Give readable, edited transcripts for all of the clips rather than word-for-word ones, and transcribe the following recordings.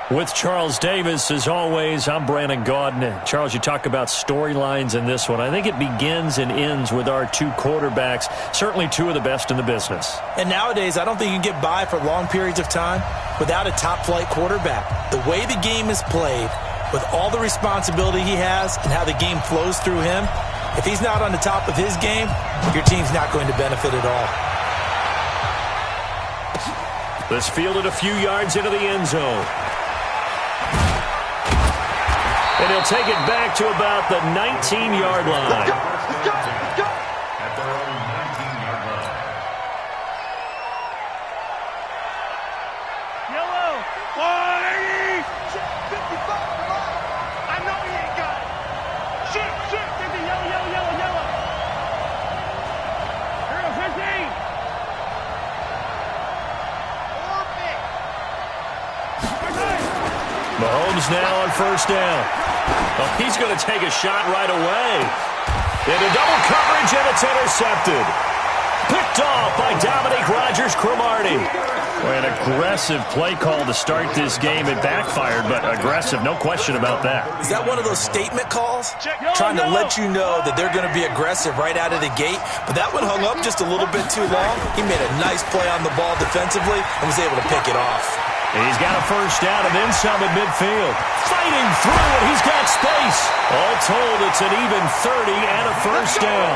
With Charles Davis, as always, I'm Brandon Gaudin. Charles, you talk about storylines in this one. I think it begins and ends with our two quarterbacks, certainly two of the best in the business. And nowadays, I don't think you can get by for long periods of time without a top-flight quarterback. The way the game is played, with all the responsibility he has and how the game flows through him, if he's not on the top of his game, your team's not going to benefit at all. This fielded a few yards into the end zone. And he'll take it back to about the 19-yard line. Let's go, let's go, let's go. At their own 19-yard line. Yellow, 180. 55, I know he ain't got it. Shoot, 50, yellow. Here, 15. Mahomes now on first down. Oh, he's going to take a shot right away. Into double coverage, and it's intercepted. Picked off by Dominique Rodgers-Cromartie. An aggressive play call to start this game. It backfired, but aggressive, no question about that. Is that one of those statement calls? Trying to let you know that they're going to be aggressive right out of the gate, but that one hung up just a little bit too long. He made a nice play on the ball defensively and was able to pick it off. He's got a first down and then some at midfield. Fighting through, and he's got space. All told, it's an even 30 and a first down.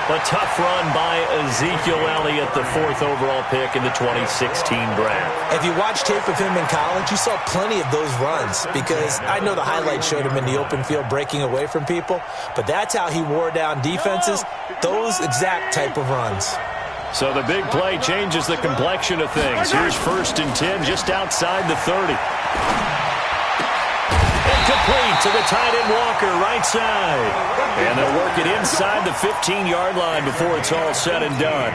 A tough run by Ezekiel Elliott, the fourth overall pick in the 2016 draft. If you watch tape of him in college, you saw plenty of those runs because I know the highlights showed him in the open field breaking away from people, but that's how he wore down defenses, those exact type of runs. So the big play changes the complexion of things. Here's first and 10 just outside the 30. Incomplete to the tight end Walker, right side. And they'll work it inside the 15-yard line before it's all said and done.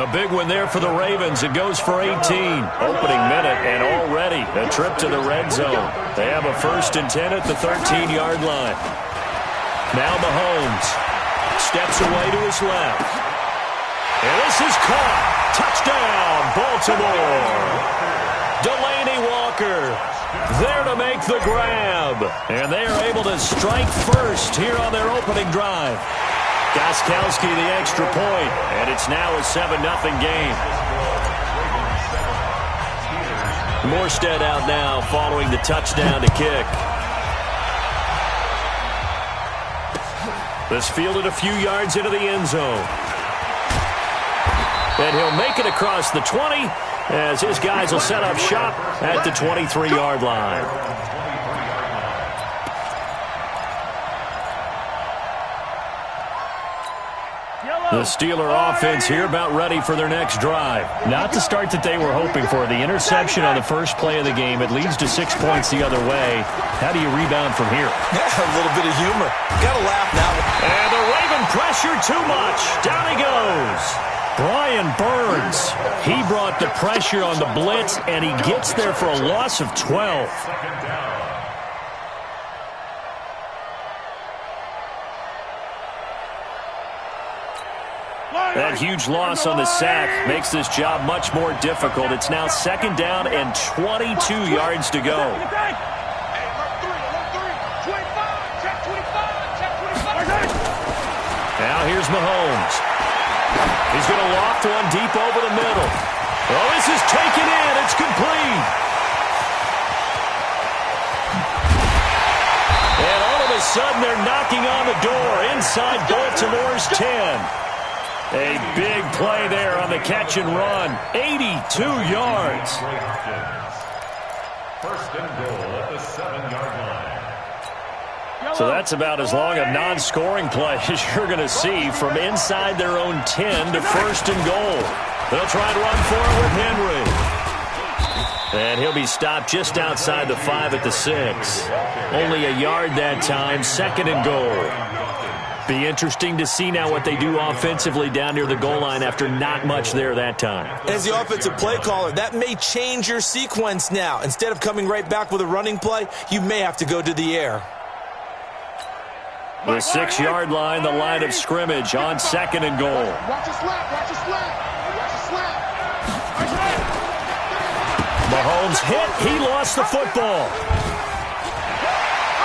A big one there for the Ravens. It goes for 18. Opening minute and already a trip to the red zone. They have a first and 10 at the 13-yard line. Now Mahomes steps away to his left. And this is caught. Touchdown, Baltimore. Delaney Walker there to make the grab. And they are able to strike first here on their opening drive. Gostkowski the extra point, and it's now a 7-0 game. Morstead out now following the touchdown to kick. This fielded a few yards into the end zone. And he'll make it across the 20 as his guys will set up shop at the 23-yard line. The Steeler offense here about ready for their next drive. Not the start that they were hoping for. The interception on the first play of the game. It leads to 6 points the other way. How do you rebound from here? Yeah, a little bit of humor. Got to laugh now. And the Raven pressure too much. Down he goes. Brian Burns, he brought the pressure on the blitz, and he gets there for a loss of 12. That huge loss on the sack makes this job much more difficult. It's now second down and 22 yards to go. Now here's Mahomes. He's going to loft one deep over the middle. Oh, this is taken in. It's complete. And all of a sudden, they're knocking on the door inside Baltimore's 10. A big play there on the catch and run. 82 yards. First and goal at the 7-yard line. So that's about as long a non-scoring play as you're going to see from inside their own 10 to first and goal. They'll try and run for it with Henry. And he'll be stopped just outside the 5 at the 6. Only a yard that time, second and goal. Be interesting to see now what they do offensively down near the goal line after not much there that time. As the offensive play caller, that may change your sequence now. Instead of coming right back with a running play, you may have to go to the air. The 6-yard line, the line of scrimmage on second and goal. Watch a slap, watch a slap. Watch a slap. Mahomes hit. He lost the football.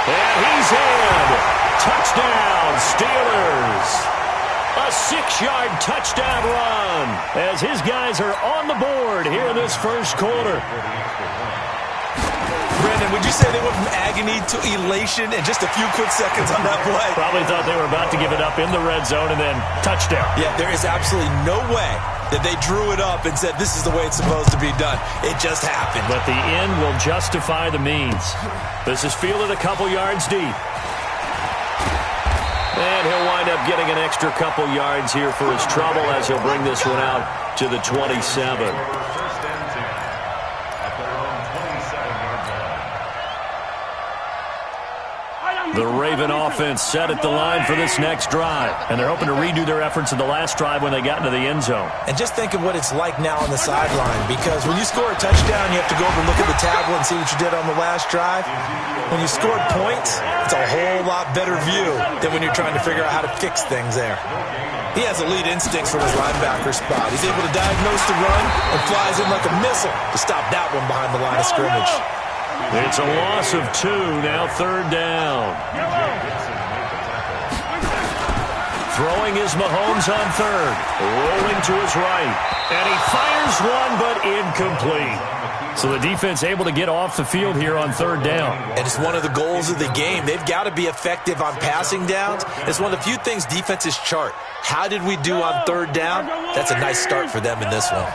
And he's in. Touchdown, Steelers. A 6-yard touchdown run as his guys are on the board here in this first quarter. Brandon, would you say they went from agony to elation in just a few quick seconds on that play? Probably thought they were about to give it up in the red zone and then touchdown. Yeah, there is absolutely no way that they drew it up and said this is the way it's supposed to be done. It just happened. But the end will justify the means. This is fielded a couple yards deep. And he'll wind up getting an extra couple yards here for his trouble as he'll bring this one out to the 27. The Raven offense set at the line for this next drive. And they're hoping to redo their efforts in the last drive when they got into the end zone. And just think of what it's like now on the sideline, because when you score a touchdown, you have to go over and look at the tablet and see what you did on the last drive. When you scored points, it's a whole lot better view than when you're trying to figure out how to fix things there. He has elite instincts from his linebacker spot. He's able to diagnose the run and flies in like a missile to stop that one behind the line of scrimmage. It's a loss of 2, now third down. Throwing is Mahomes on third. Rolling to his right. And he fires one, but incomplete. So the defense able to get off the field here on third down. And it's one of the goals of the game. They've got to be effective on passing downs. It's one of the few things defenses chart. How did we do on third down? That's a nice start for them in this one.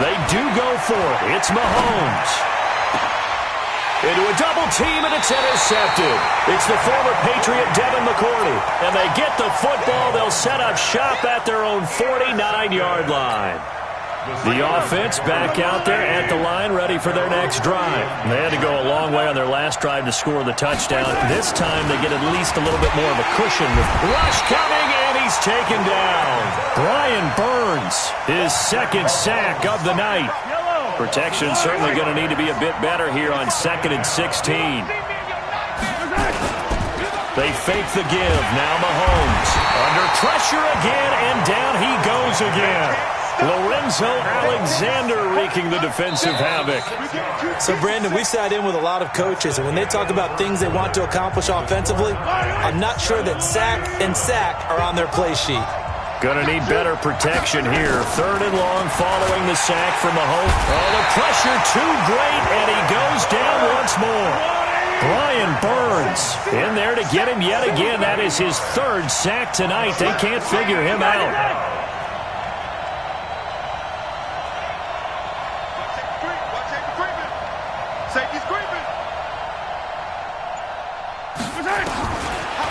They do go for it. It's Mahomes. Into a double team, and it's intercepted. It's the former Patriot Devin McCourty. And they get the football. They'll set up shop at their own 49-yard line. The offense back out there at the line, ready for their next drive. They had to go a long way on their last drive to score the touchdown. This time they get at least a little bit more of a cushion. With rush coming, and he's taken down. Brian Burns, his second sack of the night. Protection certainly going to need to be a bit better here on 2nd and 16. They fake the give. Now Mahomes under pressure again, and down he goes again. Lorenzo Alexander wreaking the defensive havoc. So, Brandon, we sat in with a lot of coaches, and when they talk about things they want to accomplish offensively, I'm not sure that sack and sack are on their play sheet. Going to need better protection here. 3rd and long following the sack from Mahomes. Oh, the pressure too great, and he goes down once more. Brian Burns in there to get him yet again. That is his 3rd sack tonight. They can't figure him out.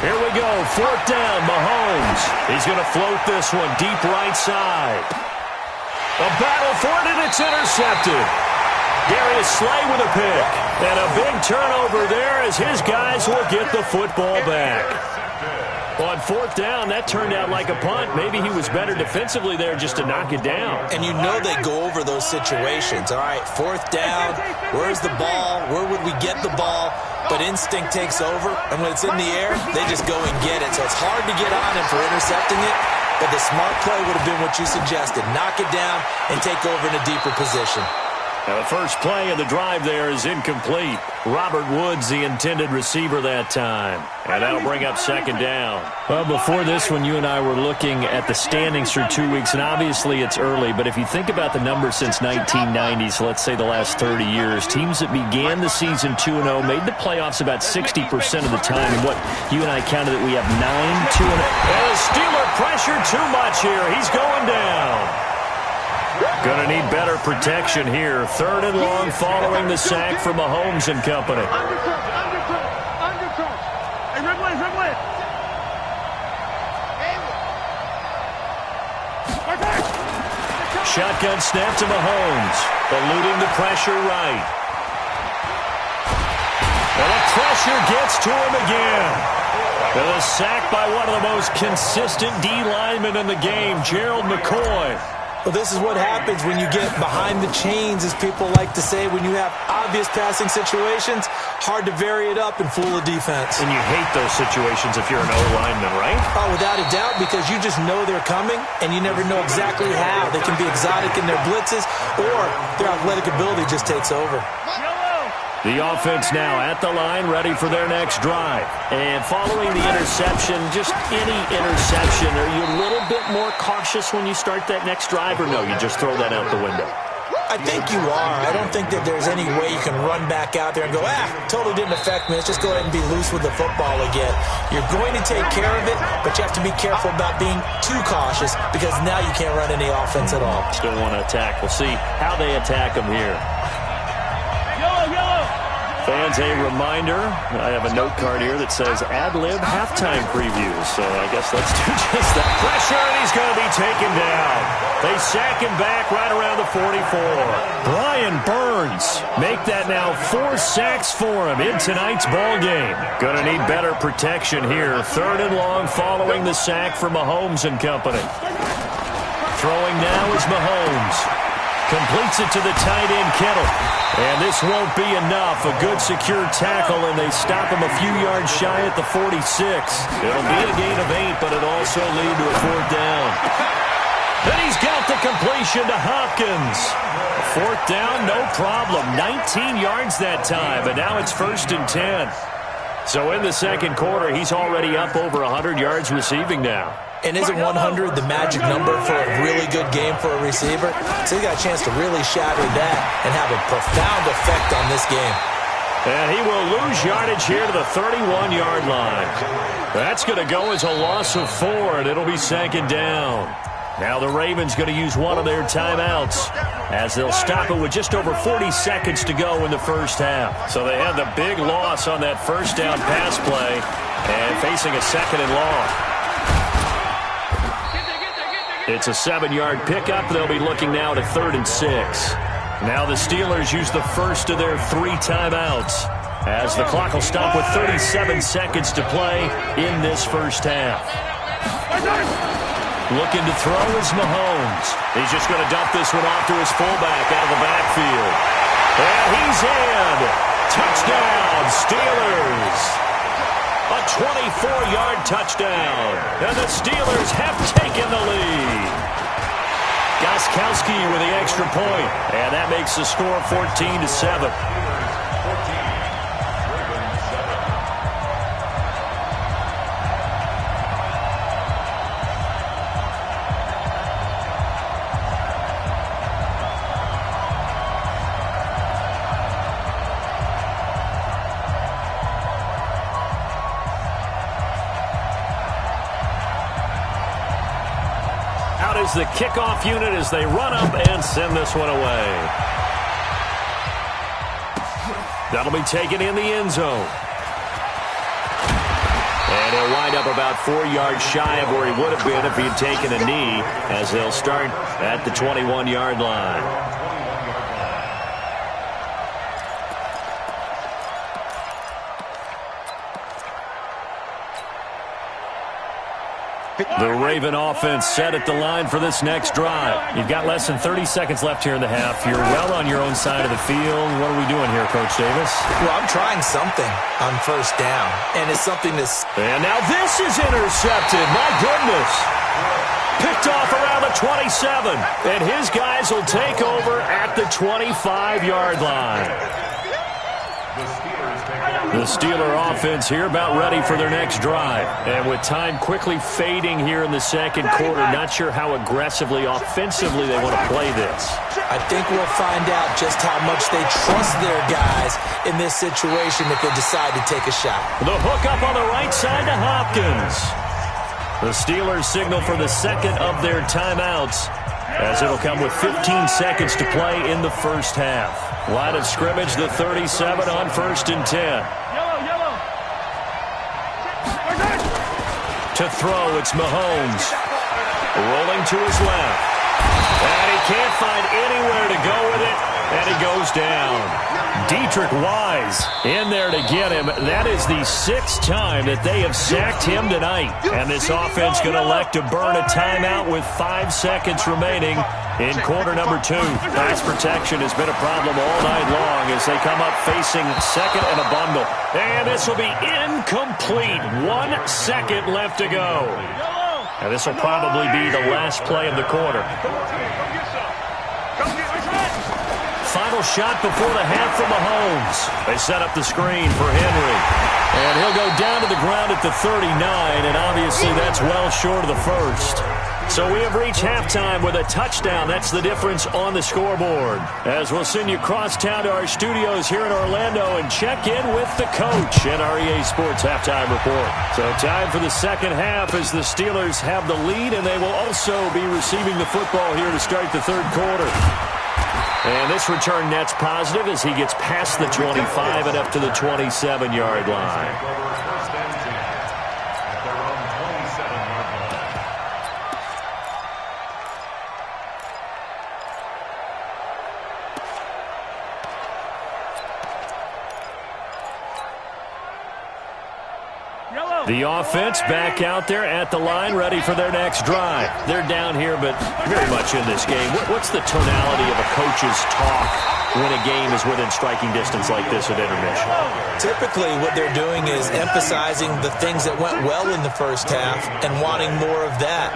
Here we go, 4th down, Mahomes. He's going to float this one deep right side. A battle for it, and it's intercepted. Darius Slay with a pick. And a big turnover there as his guys will get the football back. On 4th down, that turned out like a punt. Maybe he was better defensively there just to knock it down. And you know they go over those situations. All right, 4th down, where's the ball? Where would we get the ball? But instinct takes over, and when it's in the air, they just go and get it. So it's hard to get on him for intercepting it, but the smart play would have been what you suggested. Knock it down and take over in a deeper position. Now the first play of the drive there is incomplete. Robert Woods, the intended receiver that time. And that'll bring up 2nd down. Well, before this one, you and I were looking at the standings for 2 weeks, and obviously it's early, but if you think about the numbers since 1990, so let's say the last 30 years, teams that began the season 2-0 made the playoffs about 60% of the time. And what you and I counted that we have 9 2-0. And the Steeler pressure too much here. He's going down. Going to need better protection here. 3rd and long following the sack from Mahomes and company. Undercut. Hey, red line. Shotgun snap to Mahomes. Eluding the pressure right. And the pressure gets to him again. And a sack by one of the most consistent D linemen in the game, Gerald McCoy. Well, this is what happens when you get behind the chains, as people like to say. When you have obvious passing situations, hard to vary it up and fool the defense. And you hate those situations if you're an O-lineman, right? Oh, without a doubt, because you just know they're coming, and you never know exactly how. They can be exotic in their blitzes, or their athletic ability just takes over. The offense now at the line, ready for their next drive. And following the interception, just any interception, are you a little bit more cautious when you start that next drive, or no, you just throw that out the window? I think you are. I don't think that there's any way you can run back out there and go, totally didn't affect me. Let's just go ahead and be loose with the football again. You're going to take care of it, but you have to be careful about being too cautious, because now you can't run any offense at all. Still want to attack. We'll see how they attack them here. Fans, a reminder, I have a note card here that says ad-lib halftime previews, so I guess let's do just that. Pressure, and he's going to be taken down. They sack him back right around the 44. Brian Burns make that now 4 sacks for him in tonight's ball game. Going to need better protection here. 3rd and long following the sack for Mahomes and company. Throwing now is Mahomes. Completes it to the tight end, Kittle. And this won't be enough. A good secure tackle, and they stop him a few yards shy at the 46. It'll be a gain of 8, but it'll also lead to a 4th down. And he's got the completion to Hopkins. 4th down, no problem. 19 yards that time, and now it's 1st and 10. So in the second quarter, he's already up over 100 yards receiving now. And isn't 100 the magic number for a really good game for a receiver? So he got a chance to really shatter that and have a profound effect on this game. And he will lose yardage here to the 31-yard line. That's going to go as a loss of 4, and it'll be 2nd down. Now the Ravens going to use one of their timeouts, as they'll stop it with just over 40 seconds to go in the first half. So they had the big loss on that 1st down pass play, and facing a 2nd and long. It's a 7-yard pickup. They'll be looking now to 3rd and 6. Now the Steelers use the first of their 3 timeouts, as the clock will stop with 37 seconds to play in this first half. Looking to throw is Mahomes. He's just going to dump this one off to his fullback out of the backfield. And he's in. Touchdown, Steelers. A 24-yard touchdown, and the Steelers have taken the lead. Gostkowski with the extra point, and that makes the score 14-7. Is the kickoff unit as they run up and send this one away. That'll be taken in the end zone. And he'll wind up about 4 yards shy of where he would have been if he had taken a knee, as they'll start at the 21-yard line. The Raven offense set at the line for this next drive. You've got less than 30 seconds left here in the half. You're well on your own side of the field. What are we doing here, Coach Davis? Well, I'm trying something on 1st down, and it's something that's... And now this is intercepted. My goodness. Picked off around the 27. And his guys will take over at the 25-yard line. The Steeler offense here about ready for their next drive. And with time quickly fading here in the second quarter, not sure how aggressively, offensively they want to play this. I think we'll find out just how much they trust their guys in this situation if they decide to take a shot. The hook up on the right side to Hopkins. The Steelers signal for the second of their timeouts, as it'll come with 15 seconds to play in the first half. Line of scrimmage, the 37 on 1st and 10. To throw, it's Mahomes. Rolling to his left. And he can't find anywhere to go with it, and he goes down. Dietrich Wise in there to get him. That is the 6th time that they have sacked him tonight. And this offense going to elect to burn a timeout with 5 seconds remaining in quarter number 2. Pass protection has been a problem all night long as they come up facing second and a bundle. And this will be incomplete. 1 second left to go. And this will probably be the last play of the quarter. Final shot before the half from Mahomes. They set up the screen for Henry. And he'll go down to the ground at the 39, and obviously that's well short of the first. So we have reached halftime with a touchdown. That's the difference on the scoreboard. As we'll send you across town to our studios here in Orlando and check in with the coach in our EA Sports Halftime Report. So time for the second half as the Steelers have the lead, and they will also be receiving the football here to start the third quarter. And this return net's positive as he gets past the 25 and up to the 27-yard line. The offense back out there at the line, ready for their next drive. They're down here, but very much in this game. What's the tonality of a coach's talk when a game is within striking distance like this at intermission? Typically, what they're doing is emphasizing the things that went well in the first half and wanting more of that.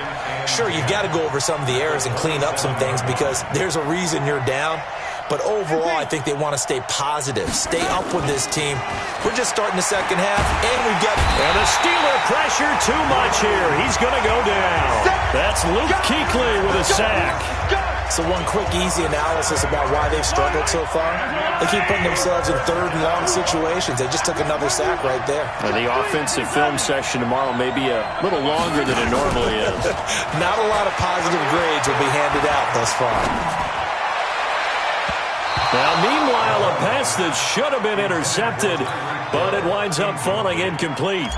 Sure, you've got to go over some of the errors and clean up some things because there's a reason you're down. But overall, I think they want to stay positive, stay up with this team. We're just starting the second half, and we've got... And the Steeler pressure too much here. He's going to go down. That's Luke Kuechly with a sack. So one quick, easy analysis about why they've struggled so far. They keep putting themselves in third and long situations. They just took another sack right there. The offensive film session tomorrow may be a little longer than it normally is. Not a lot of positive grades will be handed out thus far. Now, meanwhile, a pass that should have been intercepted, but it winds up falling incomplete.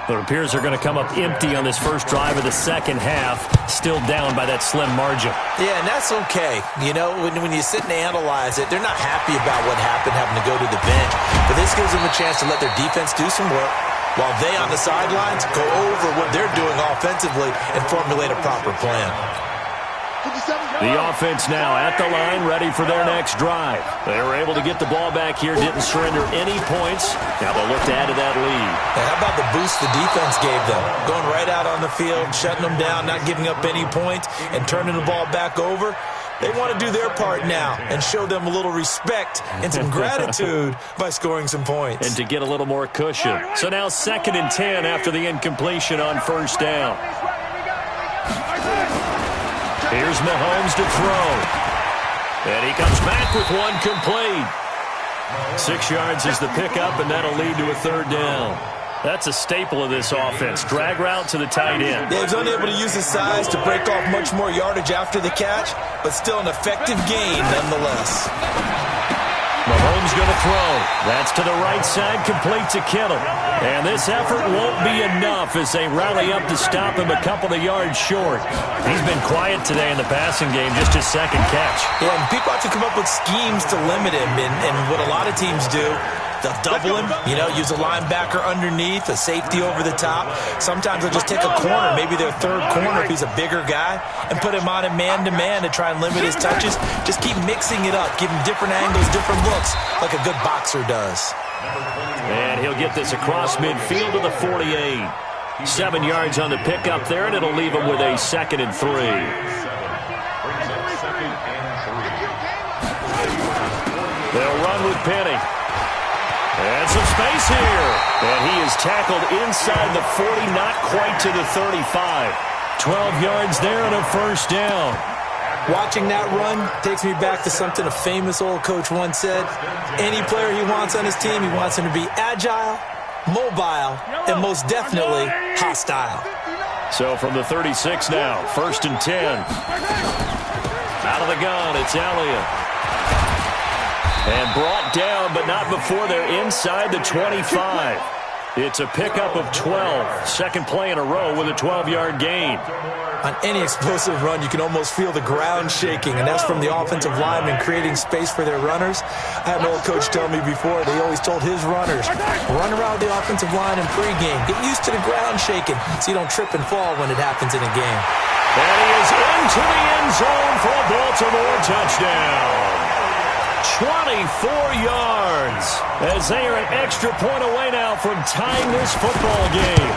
It appears they're going to come up empty on this first drive of the second half, still down by that slim margin. Yeah, and that's okay. You know, when you sit and analyze it, they're not happy about what happened having to go to the bench. But this gives them a chance to let their defense do some work while they on the sidelines go over what they're doing offensively and formulate a proper plan. The offense now at the line, ready for their next drive. They were able to get the ball back here, didn't surrender any points. Now they'll look to add to that lead. And how about the boost the defense gave them? Going right out on the field, shutting them down, not giving up any points, and turning the ball back over. They want to do their part now and show them a little respect and some gratitude by scoring some points. And to get a little more cushion. So now 2nd and 10 after the incompletion on first down. Here's Mahomes to throw. And he comes back with one complete. 6 yards is the pickup, and that'll lead to a third down. That's a staple of this offense. Drag route to the tight end. Yeah, he's unable to use his size to break off much more yardage after the catch, but still an effective gain nonetheless. Mahomes going to throw. That's to the right side, complete to Kittle. And this effort won't be enough as they rally up to stop him a couple of yards short. He's been quiet today in the passing game, just his second catch. Yeah, and people have to come up with schemes to limit him, and what a lot of teams do, they'll double him, you know, use a linebacker underneath, a safety over the top. Sometimes they'll just take a corner, maybe their third corner if he's a bigger guy, and put him on him man-to-man to try and limit his touches. Just keep mixing it up, give him different angles, different looks, like a good boxer does. And he'll get this across midfield to the 48. 7 yards on the pickup there, and it'll leave him with a 2nd and 3. They'll run with Penny. And some space here. And he is tackled inside the 40, not quite to the 35. 12 yards there and a first down. Watching that run takes me back to something a famous old coach once said. Any player he wants on his team, he wants him to be agile, mobile, and most definitely hostile. So from the 36 now, 1st and 10. Out of the gun, it's Elliott. And brought down, but not before they're inside the 25. It's a pickup of 12. Second play in a row with a 12-yard gain. On any explosive run, you can almost feel the ground shaking, and that's from the offensive linemen creating space for their runners. I had an old coach tell me before, they always told his runners, run around the offensive line in pregame. Get used to the ground shaking so you don't trip and fall when it happens in a game. And he is into the end zone for a Baltimore touchdown. 24 yards as they are an extra point away now from tying this football game.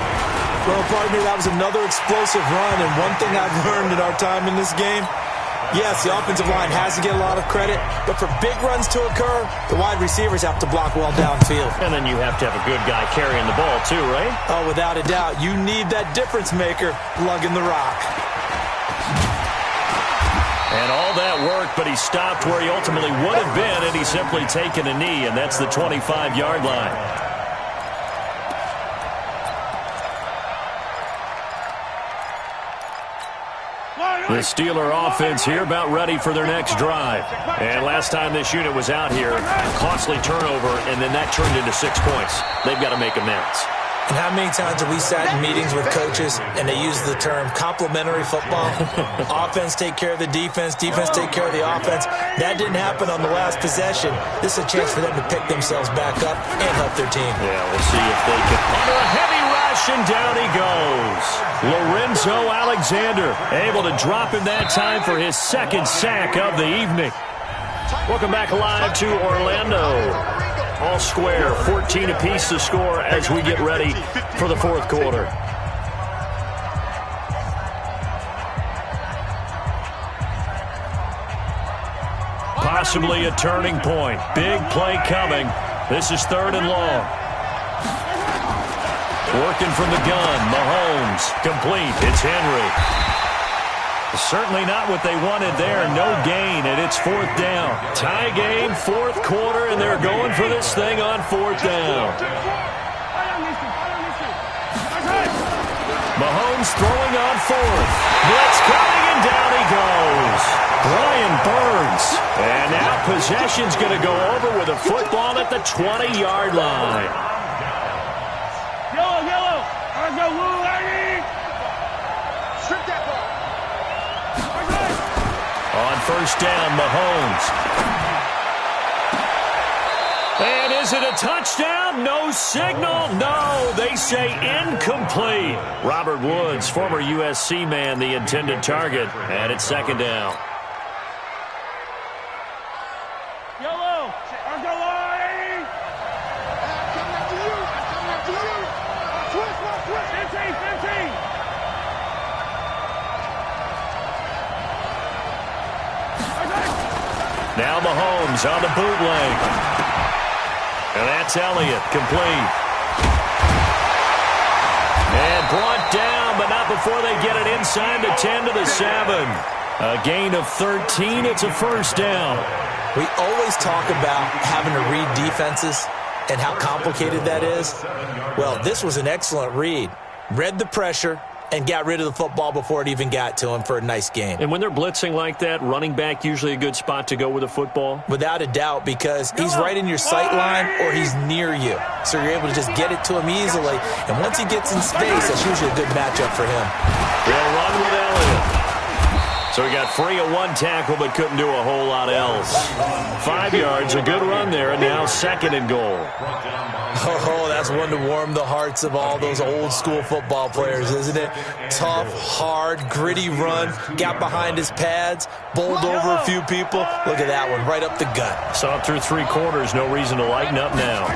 Well, partner, that was another explosive run, and one thing I've learned in our time in this game, yes, the offensive line has to get a lot of credit, but for big runs to occur, the wide receivers have to block well downfield. And then you have to have a good guy carrying the ball too, right? Oh, without a doubt. You need that difference maker lugging the rock. And all that worked, but he stopped where he ultimately would have been, and he's simply taken a knee, and that's the 25-yard line. The Steeler offense here about ready for their next drive. And last time this unit was out here, costly turnover, and then that turned into 6 points. They've got to make amends. And how many times have we sat in meetings with coaches and they use the term complementary football? Offense take care of the defense, defense take care of the offense. That didn't happen on the last possession. This is a chance for them to pick themselves back up and help their team. Yeah, we'll see if they can. Under a heavy rush, and down he goes. Lorenzo Alexander able to drop him that time for his second sack of the evening. Welcome back live to Orlando. All square, 14 apiece to score as we get ready for the fourth quarter. Possibly a turning point. Big play coming. This is 3rd and long. Working from the gun. Mahomes complete. It's Henry. Certainly not what they wanted there. No gain, and it's 4th down. Tie game, 4th quarter, and they're going for this thing on 4th down. Mahomes throwing on 4th. Blitz coming, and down he goes. Brian Burns. And now possession's going to go over with a football at the 20-yard line. Yellow. I go blue, lady. Strip that ball. On 1st down, Mahomes. And is it a touchdown? No signal. No, they say incomplete. Robert Woods, former USC man, the intended target. And it's 2nd down. Yellow. I go lady. Coming after you. Twist. 15. Now Mahomes on the bootleg. And that's Elliott, complete. And brought down, but not before they get it inside the 10 to the 7. A gain of 13. It's a 1st down. We always talk about having to read defenses and how complicated that is. Well, this was an excellent read. Read the pressure and got rid of the football before it even got to him for a nice gain. And when they're blitzing like that, running back usually a good spot to go with a football? Without a doubt, because he's right in your sight line or he's near you. So you're able to just get it to him easily. And once he gets in space, that's usually a good matchup for him. They'll run with Elliott. So he got free of 1 tackle but couldn't do a whole lot else. 5 yards, a good run there, and now 2nd and goal. Oh, that's one to warm the hearts of all those old-school football players, isn't it? Tough, hard, gritty run. Got behind his pads, bowled over a few people. Look at that one, right up the gut. Saw it through 3 quarters, no reason to lighten up now.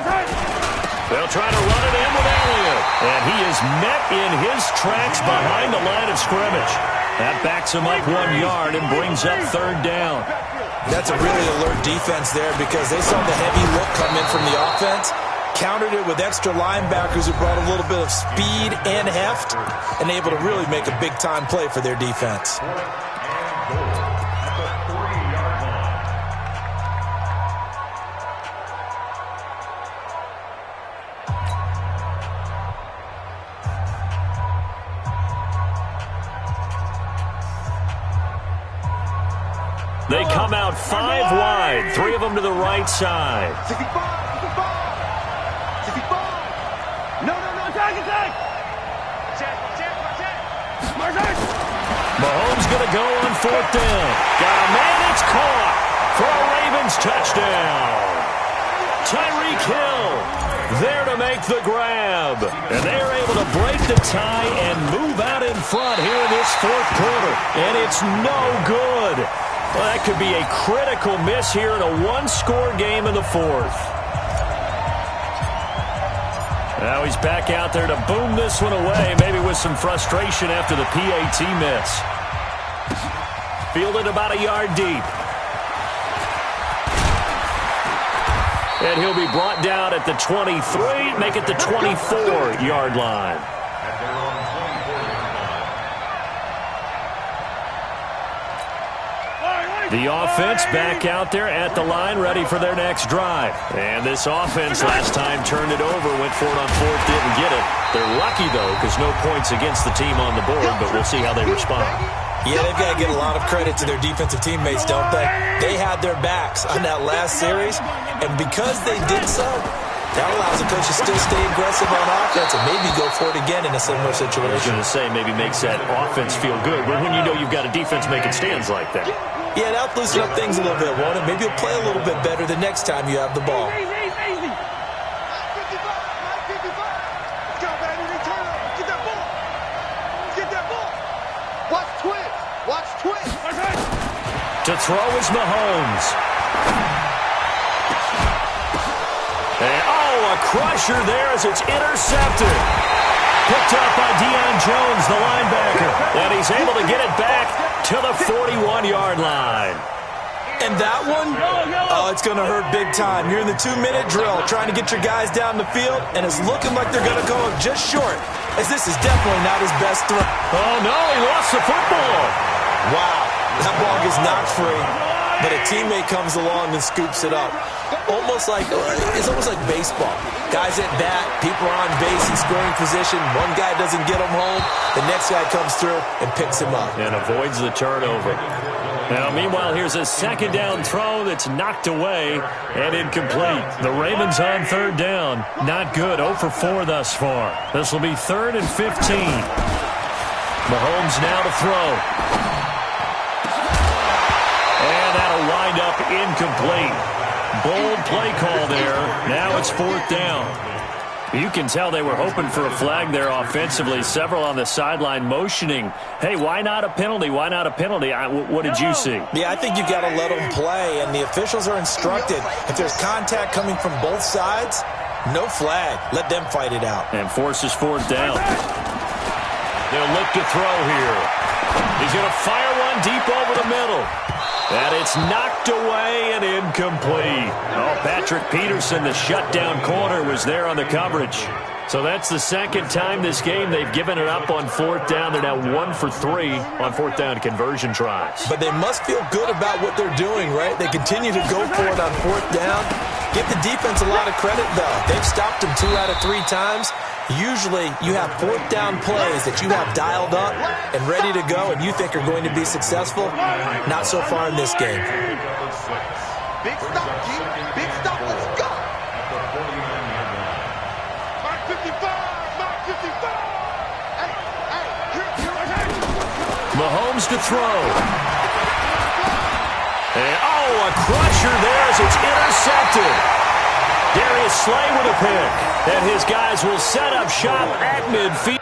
They'll try to run it in with Elliott. And he is met in his tracks behind the line of scrimmage. That backs him up 1 yard and brings up 3rd down. That's a really alert defense there because they saw the heavy look come in from the offense, countered it with extra linebackers who brought a little bit of speed and heft, and able to really make a big-time play for their defense. They come out 5 wide, 3 of them to the right side. 65. No. going to go on 4th down. Got a man, it's caught for a Ravens touchdown. Tyreek Hill there to make the grab. And they're able to break the tie and move out in front here in this 4th quarter. And it's no good. Well, that could be a critical miss here in a one-score game in the 4th. Now he's back out there to boom this one away, maybe with some frustration after the PAT miss. Fielded about a yard deep. And he'll be brought down at the 23, make it the 24-yard line. The offense back out there at the line, ready for their next drive. And this offense last time turned it over, went for it on 4th, didn't get it. They're lucky, though, because no points against the team on the board, but we'll see how they respond. Yeah, they've got to get a lot of credit to their defensive teammates, don't they? They had their backs on that last series, and because they did so, that allows the coach to still stay aggressive on offense and maybe go for it again in a similar situation. I was going to say, maybe makes that offense feel good, but when you know you've got a defense making stands like that. Yeah, that'll loosen up things a little bit, won't it? Maybe you'll play a little bit better the next time you have the ball. To throw is Mahomes. And, a crusher there as it's intercepted. Picked up by Deion Jones, the linebacker. And he's able to get it back to the 41-yard line. And that one, it's going to hurt big time. You're in the 2-minute drill trying to get your guys down the field, and it's looking like they're going to go just short, as this is definitely not his best throw. Oh, no, he lost the football. Wow, that ball gets knocked free, but a teammate comes along and scoops it up. It's almost like baseball. Guys at bat, people are on base in scoring position. One guy doesn't get him home. The next guy comes through and picks him up. And avoids the turnover. Now, meanwhile, here's a 2nd down throw that's knocked away and incomplete. The Ravens on 3rd down. Not good. 0 for 4 thus far. This will be 3rd and 15. Mahomes now to throw. And that'll wind up incomplete. Bold play call there. Now it's 4th down. You can tell they were hoping for a flag there offensively. Several on the sideline motioning, hey, why not a penalty? Why not a penalty? What did you see? Yeah, I think you've got to let them play, and the officials are instructed. If there's contact coming from both sides, no flag. Let them fight it out. And forces 4th down. They'll look to throw here. He's going to fire one deep over the middle. And it's knocked away and incomplete. Patrick Peterson, the shutdown corner, was there on the coverage. So that's the 2nd time this game they've given it up on 4th down. They're now 1 for 3 on 4th down conversion tries. But they must feel good about what they're doing, right? They continue to go for it on 4th down. Give the defense a lot of credit, though. They've stopped them 2 out of 3 times. Usually you have 4th down plays that you have dialed up and ready to go and you think are going to be successful. Not so far in this game. Big stop, G. Big stop. Let's go. Mark 55. Mark 55. Mahomes to throw. And, a crusher there as it's intercepted. Darius Slay with a pick. And his guys will set up shop at midfield.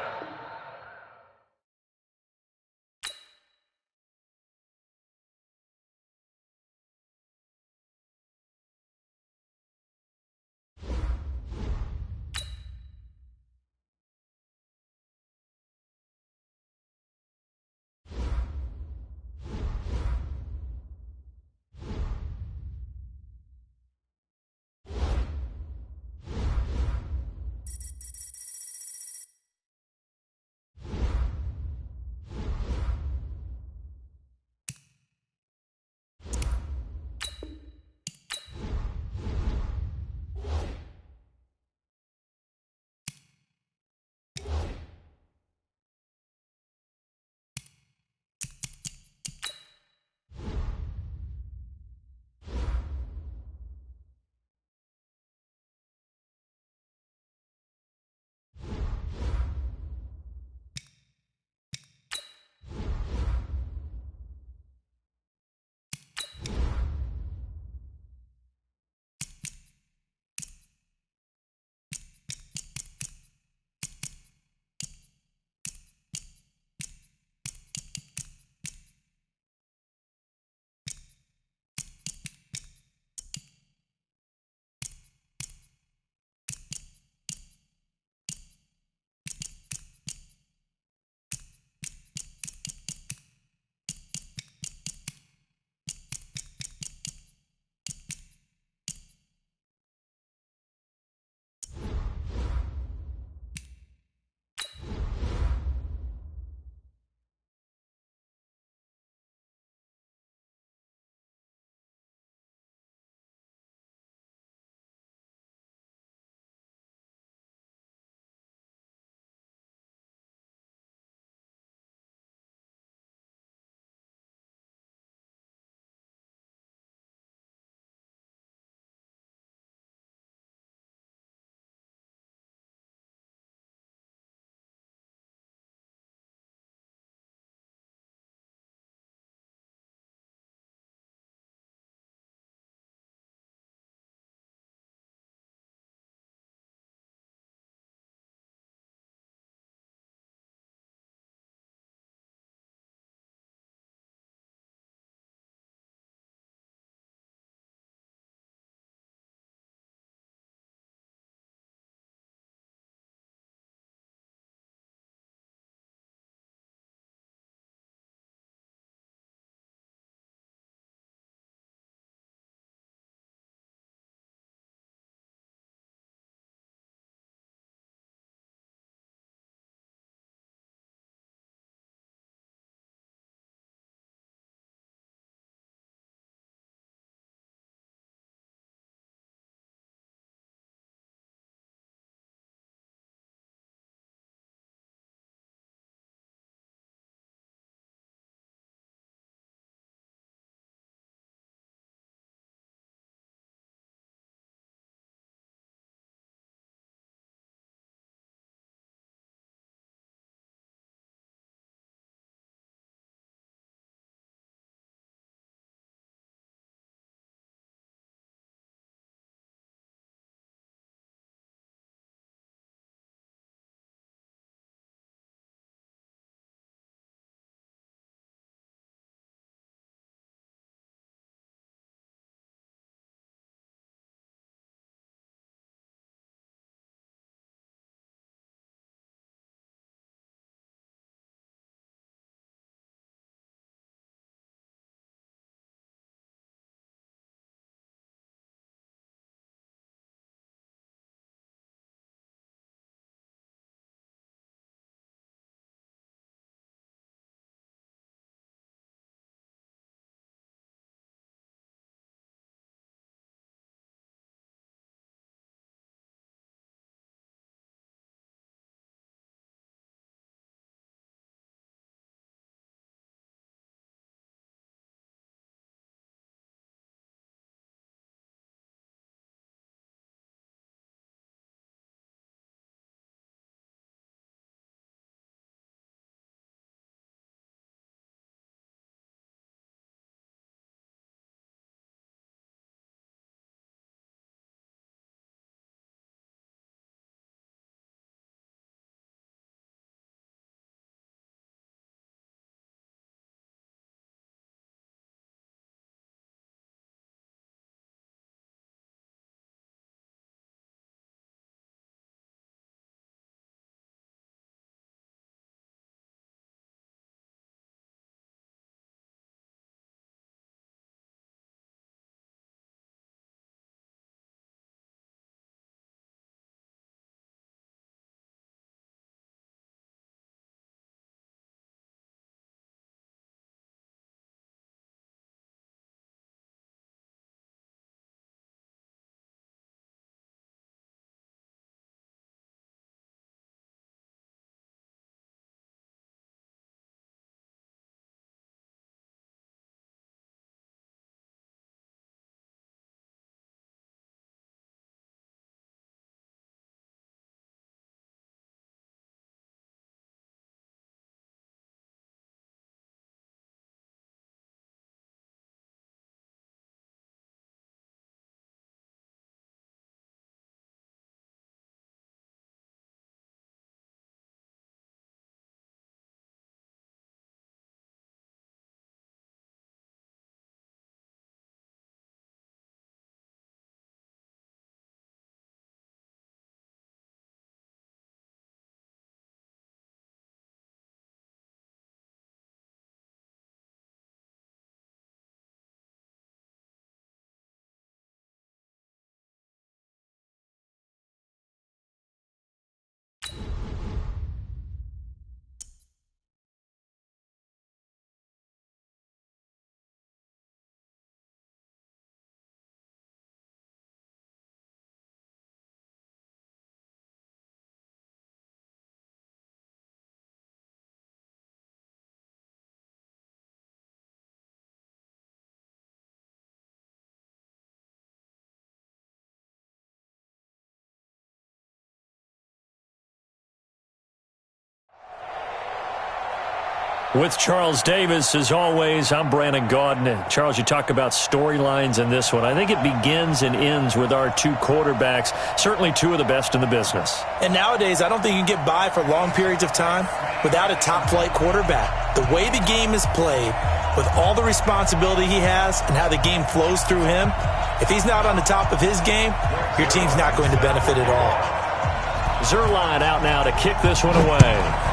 With Charles Davis, as always, I'm Brandon Gaudin. Charles, you talk about storylines in this one. I think it begins and ends with our two quarterbacks, certainly two of the best in the business. And nowadays, I don't think you can get by for long periods of time without a top-flight quarterback. The way the game is played, with all the responsibility he has and how the game flows through him, if he's not on the top of his game, your team's not going to benefit at all. Zuerlein out now to kick this one away.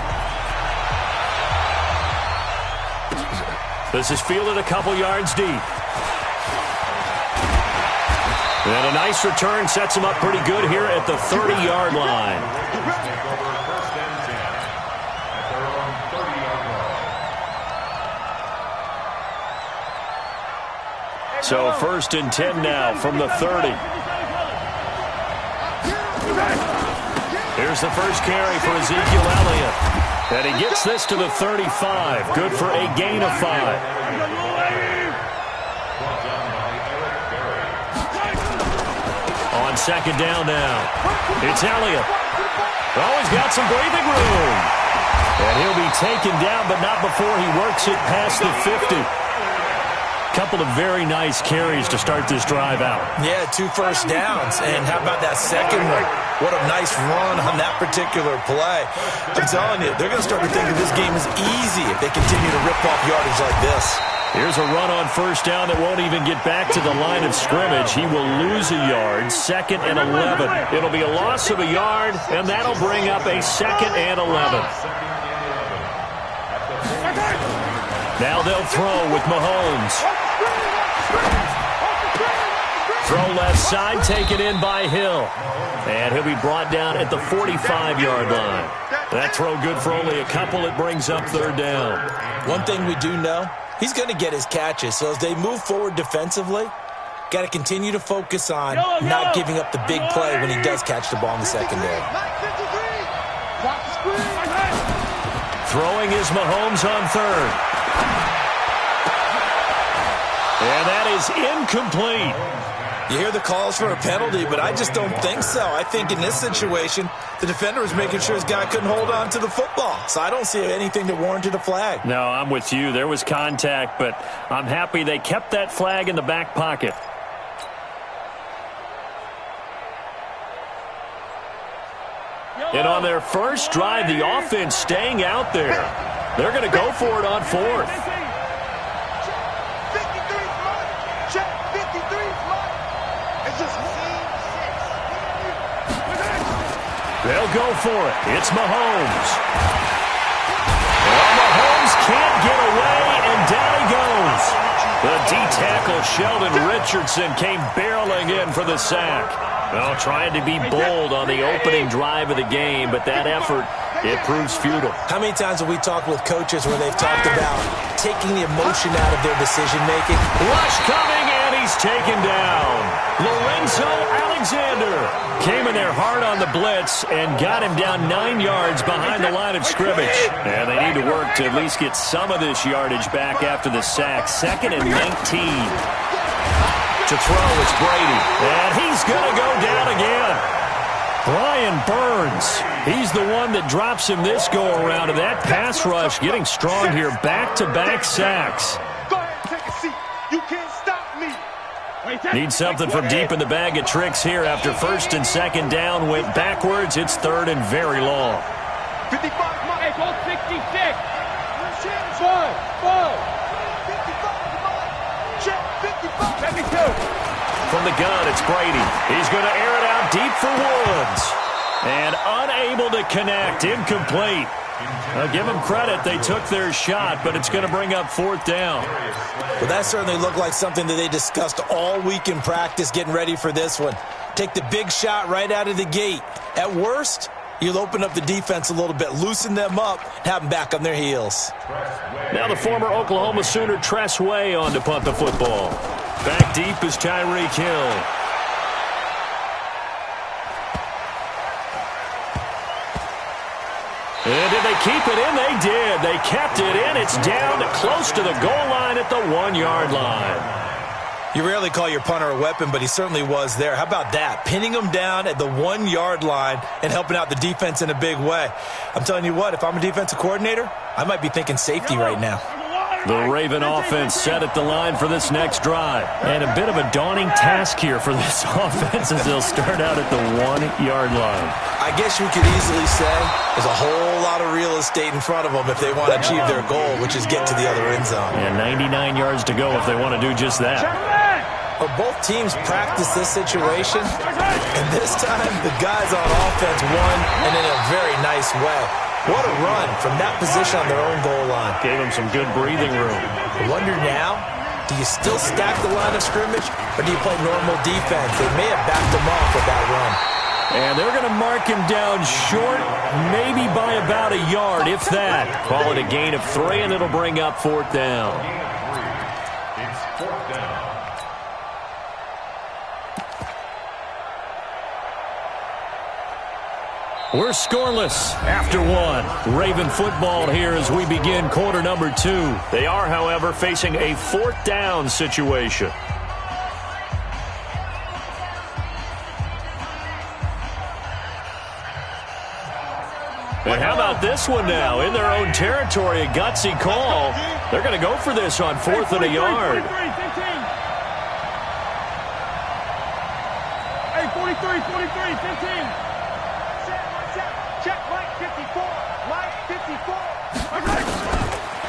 This is fielded a couple yards deep. And a nice return sets him up pretty good here at the 30-yard line. So 1st and 10 now from the 30. Here's the first carry for Ezekiel Elliott. And he gets this to the 35. Good for a gain of 5. On 2nd down now. It's Elliott. Oh, he's got some breathing room. And he'll be taken down, but not before he works it past the 50. Couple of very nice carries to start this drive out. Yeah, 2 first downs. And how about that second one? What a nice run on that particular play. I'm telling you, they're going to start to think that this game is easy if they continue to rip off yardage like this. Here's a run on 1st down that won't even get back to the line of scrimmage. He will lose a yard. 2nd and 11. It'll be a loss of a yard, and that'll bring up a 2nd and 11. Now they'll throw with Mahomes. Throw left side, taken in by Hill. And he'll be brought down at the 45-yard line. That throw good for only a couple. It brings up 3rd down. One thing we do know, he's going to get his catches. So as they move forward defensively, got to continue to focus on not giving up the big play when he does catch the ball in the secondary. Throwing is Mahomes on 3rd. And that is incomplete. You hear the calls for a penalty, but I just don't think so. I think in this situation, the defender was making sure his guy couldn't hold on to the football. So I don't see anything that warranted a flag. No, I'm with you. There was contact, but I'm happy they kept that flag in the back pocket. And on their first drive, the offense staying out there. They're going to go for it on 4th. They'll go for it. It's Mahomes. Well, Mahomes can't get away, and down he goes. The D-tackle Sheldon Richardson came barreling in for the sack. Well, trying to be bold on the opening drive of the game, but that effort, it proves futile. How many times have we talked with coaches where they've talked about taking the emotion out of their decision-making? Rush coming, and he's taken down. Lorenzo Alexander came in there hard on the blitz and got him down 9 yards behind the line of scrimmage. And they need to work to at least get some of this yardage back after the sack. 2nd and 19. To throw, it's Brady. And he's going to go down again. Brian Burns, he's the one that drops him this go-around. And that pass rush getting strong here. Back-to-back sacks. Go ahead, take a seat. You can't stop me. Need something from deep in the bag of tricks here after 1st and 2nd down. Went backwards. It's 3rd and very long. 55 miles. It's all 66. 72. From the gun, it's Brady. He's going to air it out deep for Woods. And unable to connect. Incomplete. Give them credit. They took their shot, but it's going to bring up 4th down. Well, that certainly looked like something that they discussed all week in practice getting ready for this one. Take the big shot right out of the gate. At worst, you'll open up the defense a little bit, loosen them up, have them back on their heels. Now the former Oklahoma Sooner Tress Way on to punt the football. Back deep is Tyreek Hill. And did they keep it in? They did. They kept it in. It's down close to the goal line at the 1-yard line. You rarely call your punter a weapon, but he certainly was there. How about that? Pinning him down at the 1-yard line and helping out the defense in a big way. I'm telling you what, if I'm a defensive coordinator, I might be thinking safety right now. The Raven offense set at the line for this next drive. And a bit of a daunting task here for this offense as they'll start out at the 1-yard line. I guess you could easily say there's a whole lot of real estate in front of them if they want to achieve their goal, which is get to the other end zone. And 99 yards to go if they want to do just that. Well, both teams practice this situation, and this time the guys on offense won, and in a very nice way. What a run from that position on their own goal line. Gave them some good breathing room. I wonder now, do you still stack the line of scrimmage, or do you play normal defense? They may have backed them off with that run. And they're going to mark him down short, maybe by about a yard, if that. Call it a gain of 3, and it'll bring up 4th down. It's 4th down. We're scoreless after 1. Raven football here as we begin quarter number 2. They are, however, facing a 4th down situation. And how about this one now? In their own territory, a gutsy call. They're going to go for this on 4th and a yard. Hey, 43, 15. Check, Mike 54. Mike 54.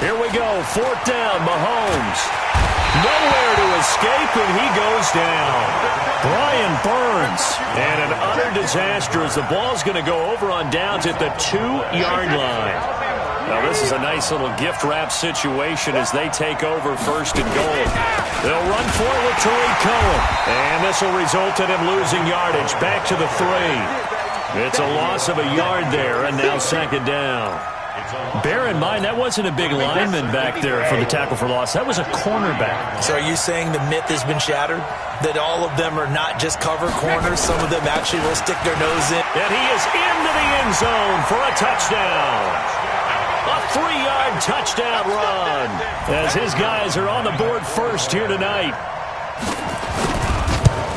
Here we go. 4th down, Mahomes. Nowhere to escape, and he goes down. Brian Burns. And an utter disaster as the ball's going to go over on downs at the 2-yard line. Now, this is a nice little gift wrap situation as they take over 1st and goal. They'll run for it with Tariq Cohen. And this will result in him losing yardage. Back to the 3. It's a loss of a yard there, and now 2nd down. Bear in mind, that wasn't a big lineman back there for the tackle for loss. That was a cornerback. So are you saying the myth has been shattered? That all of them are not just cover corners? Some of them actually will stick their nose in? And he is into the end zone for a touchdown. A 3-yard touchdown run as his guys are on the board first here tonight.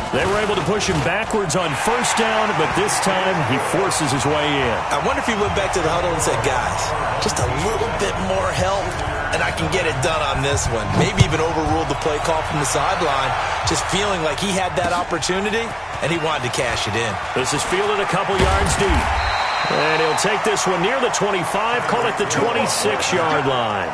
They were able to push him backwards on 1st down, but this time he forces his way in. I wonder if he went back to the huddle and said, guys, just a little bit more help, and I can get it done on this one. Maybe even overruled the play call from the sideline, just feeling like he had that opportunity, and he wanted to cash it in. This is fielded a couple yards deep. And he'll take this one near the 25, call it the 26-yard line.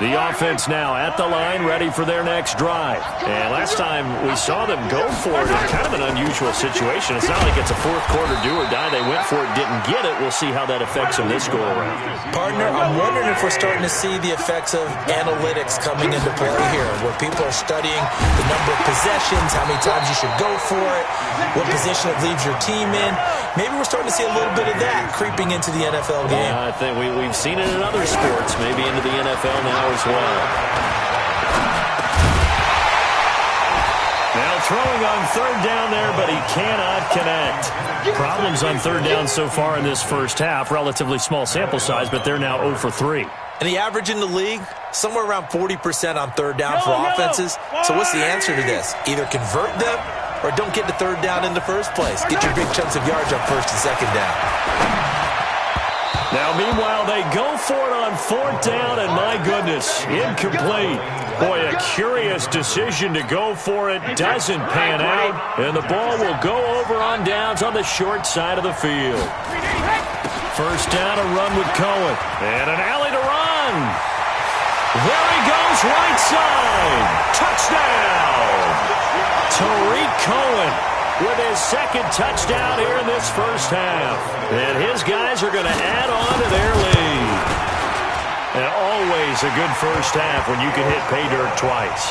The offense now at the line, ready for their next drive. And last time we saw them go for it in kind of an unusual situation. It's not like it's a 4th quarter do or die. They went for it, didn't get it. We'll see how that affects them this go-around. Partner, I'm wondering if we're starting to see the effects of analytics coming into play here, where people are studying the number of possessions, how many times you should go for it, what position it leaves your team in. Maybe we're starting to see a little bit of that creeping into the NFL game. I think we've seen it in other sports, maybe into the NFL now as well. Now throwing on 3rd down there, but he cannot connect. Problems on 3rd down so far in this first half. Relatively small sample size, but they're now 0 for 3. And the average in the league, somewhere around 40% on 3rd down for offenses. So what's the answer to this? Either convert them or don't get to 3rd down in the first place. Get your big chunks of yards on 1st and 2nd down. Now, meanwhile, they go for it on 4th down, and my goodness, incomplete. Boy, a curious decision to go for it. Doesn't pan out, and the ball will go over on downs on the short side of the field. 1st down, a run with Cohen, and an alley to run. There he goes, right side. Touchdown. Tariq Cohen with his 2nd touchdown here in this first half. And his guys are going to add on to their lead. And always a good first half when you can hit pay dirt twice.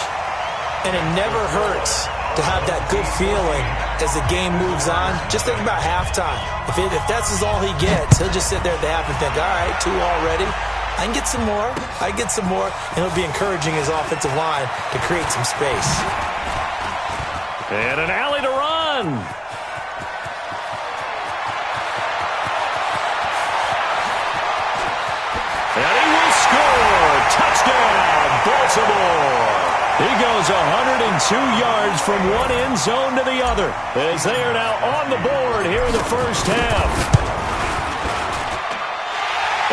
And it never hurts to have that good feeling as the game moves on. Just think about halftime. If that's all he gets, he'll just sit there at the half and think, all right, 2 already. I can get some more. I can get some more. And he'll be encouraging his offensive line to create some space. And an alley to run. is 102 yards from one end zone to the other, as they are now on the board here in the first half.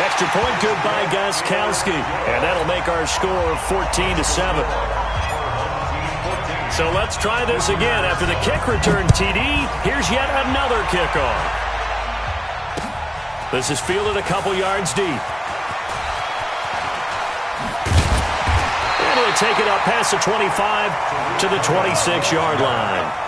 Extra point good by Gostkowski, and that'll make our score 14-7. So let's try this again. After the kick return TD, here's yet another kickoff. This is fielded a couple yards deep. And he'll take it up past the 25 to the 26-yard line.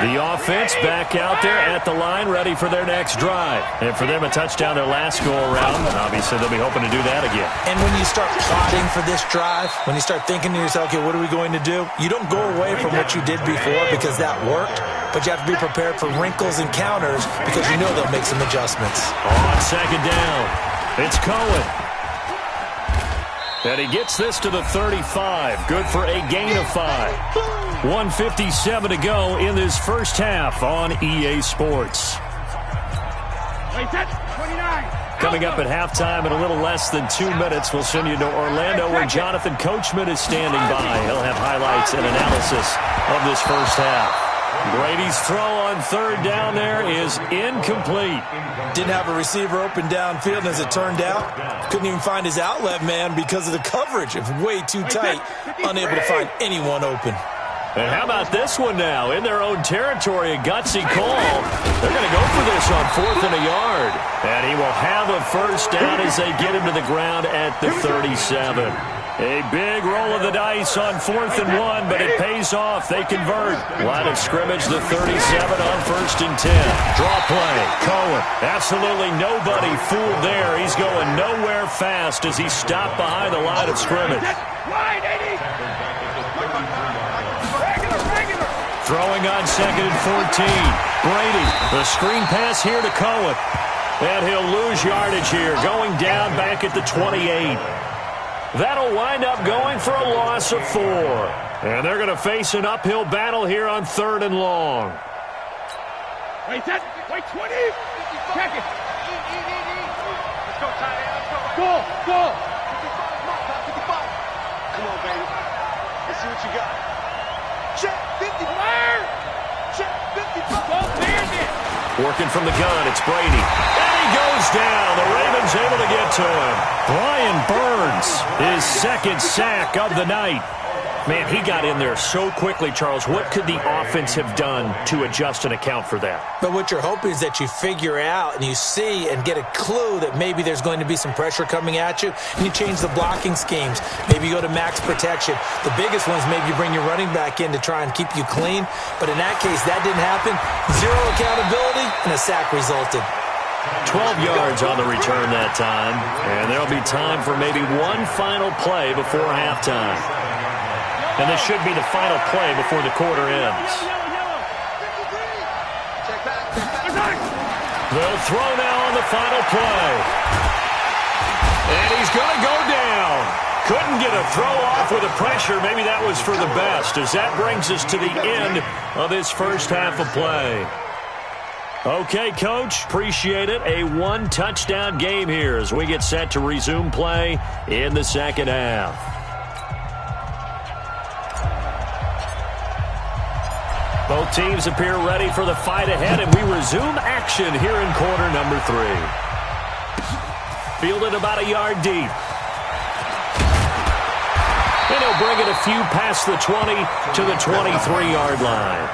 The offense back out there at the line, ready for their next drive. And for them, a touchdown their last go-around. Obviously, they'll be hoping to do that again. And when you start plotting for this drive, when you start thinking to yourself, okay, what are we going to do? You don't go away from what you did before because that worked, but you have to be prepared for wrinkles and counters because you know they'll make some adjustments. On second down, it's Cohen. And he gets this to the 35. Good for a gain of 5. 1:57 to go in this first half on EA Sports. Coming up at halftime in a little less than 2 minutes, we'll send you to Orlando where Jonathan Coachman is standing by. He'll have highlights and analysis of this first half. Brady's throw on third down there is incomplete. Didn't have a receiver open downfield, and as it turned out, couldn't even find his outlet man because of the coverage. It was way too tight, unable to find anyone open. And how about this one now? In their own territory, a gutsy call. They're going to go for this on 4th and a yard. And he will have a first down as they get him to the ground at the 37. A big roll of the dice on 4th and 1, but it pays off. They convert. Line of scrimmage, the 37 on 1st and 10. Draw play. Cohen. Absolutely nobody fooled there. He's going nowhere fast as he stopped behind the line of scrimmage. Throwing on 2nd and 14. Brady, the screen pass here to Cohen. And he'll lose yardage here, going down back at the 28. That'll wind up going for a loss of 4. And they're going to face an uphill battle here on 3rd and long. Wait 20. Check it. Let's go, Ty. Go. Come on, baby. Let's see what you got. Check 50. Fire. Check 55. Working from the gun, it's Brady. And he goes down. The Ravens able to get to him. Brian Burns, his second sack of the night. Man, he got in there so quickly, Charles. What could the offense have done to adjust and account for that? But what you're hoping is that you figure out and you see and get a clue that maybe there's going to be some pressure coming at you, and you change the blocking schemes. Maybe you go to max protection. The biggest one is maybe you bring your running back in to try and keep you clean. But in that case, that didn't happen. Zero accountability, and a sack resulted. 12 yards on the return that time, and there'll be time for maybe one final play before halftime. And this should be the final play before the quarter ends. They'll throw now on the final play. And he's going to go down. Couldn't get a throw off with the pressure. Maybe that was for the best, as that brings us to the end of this first half of play. Okay, Coach, appreciate it. A one-touchdown game here as we get set to resume play in the second half. Both teams appear ready for the fight ahead, and we resume action here in quarter number 3. Fielded about a yard deep. And he'll bring it a few past the 20 to the 23-yard line.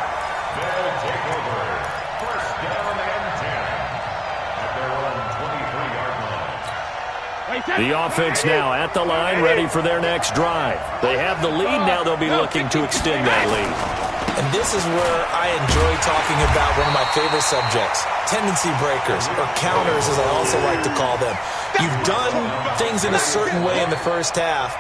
They'll take over. First down and 10 at their own 23-yard line. The offense now at the line, ready for their next drive. They have the lead. Now they'll be looking to extend that lead. And this is where I enjoy talking about one of my favorite subjects, tendency breakers, or counters as I also like to call them. You've done things in a certain way in the first half,